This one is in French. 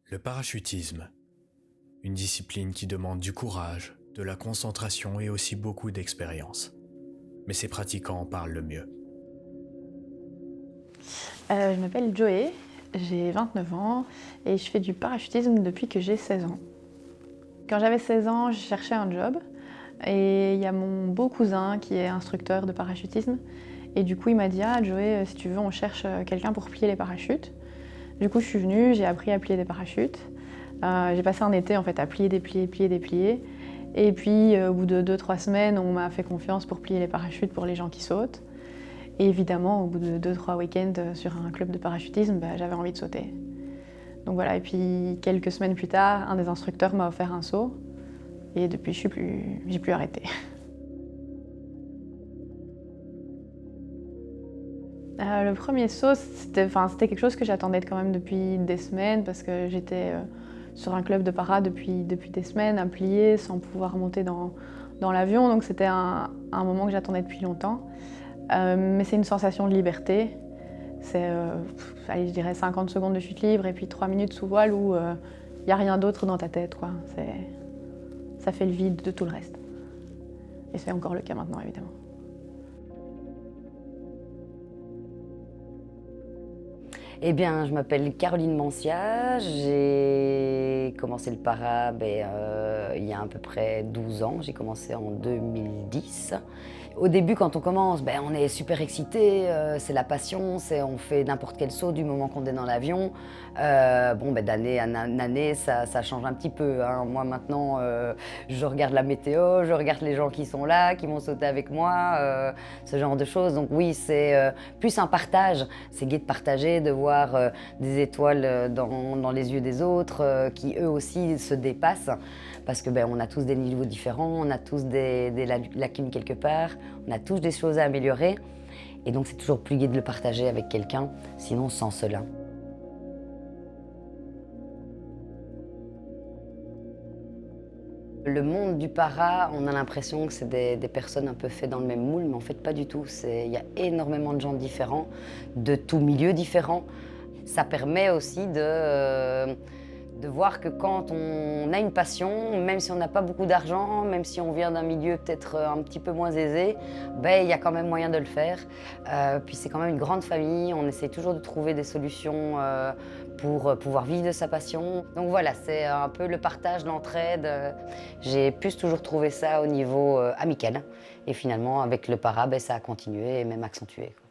Le parachutisme, une discipline qui demande du courage, de la concentration et aussi beaucoup d'expérience. Mais ses pratiquants en parlent le mieux. Je m'appelle Joey, j'ai 29 ans et je fais du parachutisme depuis que j'ai 16 ans. Quand j'avais 16 ans, je cherchais un job et il y a mon beau cousin qui est instructeur de parachutisme et du coup il m'a dit « Ah Joey, si tu veux, on cherche quelqu'un pour plier les parachutes ». Du coup je suis venue, j'ai appris à plier des parachutes. J'ai passé un été en fait à plier, déplier, plier, déplier. Et puis au bout de 2-3 semaines, on m'a fait confiance pour plier les parachutes pour les gens qui sautent. Et évidemment, au bout de 2-3 week-ends sur un club de parachutisme, j'avais envie de sauter. Donc voilà, et puis quelques semaines plus tard, un des instructeurs m'a offert un saut. Et depuis, j'ai plus arrêté. Le premier saut, c'était quelque chose que j'attendais quand même depuis des semaines parce que j'étais sur un club de para depuis des semaines à plier sans pouvoir monter dans l'avion. Donc c'était un moment que j'attendais depuis longtemps. Mais c'est une sensation de liberté. C'est, allez, je dirais 50 secondes de chute libre et puis 3 minutes sous voile où il n'y a rien d'autre dans ta tête, quoi. Ça fait le vide de tout le reste. Et c'est encore le cas maintenant, évidemment. Eh bien, je m'appelle Caroline Mancia, j'ai commencé le para il y a à peu près 12 ans, j'ai commencé en 2010. Au début, quand on commence, on est super excité, c'est la passion, on fait n'importe quel saut du moment qu'on est dans l'avion. D'année en année, ça change un petit peu, hein. Moi maintenant, je regarde la météo, je regarde les gens qui sont là, qui vont sauter avec moi, ce genre de choses. Donc oui, c'est plus un partage, c'est gai de partager, de voir des étoiles dans les yeux des autres, qui eux aussi se dépassent. Parce que on a tous des niveaux différents, on a tous des lacunes quelque part, on a tous des choses à améliorer. Et donc c'est toujours plus gai de le partager avec quelqu'un, sinon on se sent seul, hein. Le monde du para, on a l'impression que c'est des personnes un peu faites dans le même moule, mais en fait pas du tout. Il y a énormément de gens différents, de tous milieux différents. Ça permet aussi de voir que quand on a une passion, même si on n'a pas beaucoup d'argent, même si on vient d'un milieu peut-être un petit peu moins aisé, il y a quand même moyen de le faire. Puis c'est quand même une grande famille, on essaie toujours de trouver des solutions pour pouvoir vivre de sa passion. Donc voilà, c'est un peu le partage, l'entraide. J'ai plus toujours trouvé ça au niveau amical. Et finalement, avec le para, ça a continué et même accentué, quoi.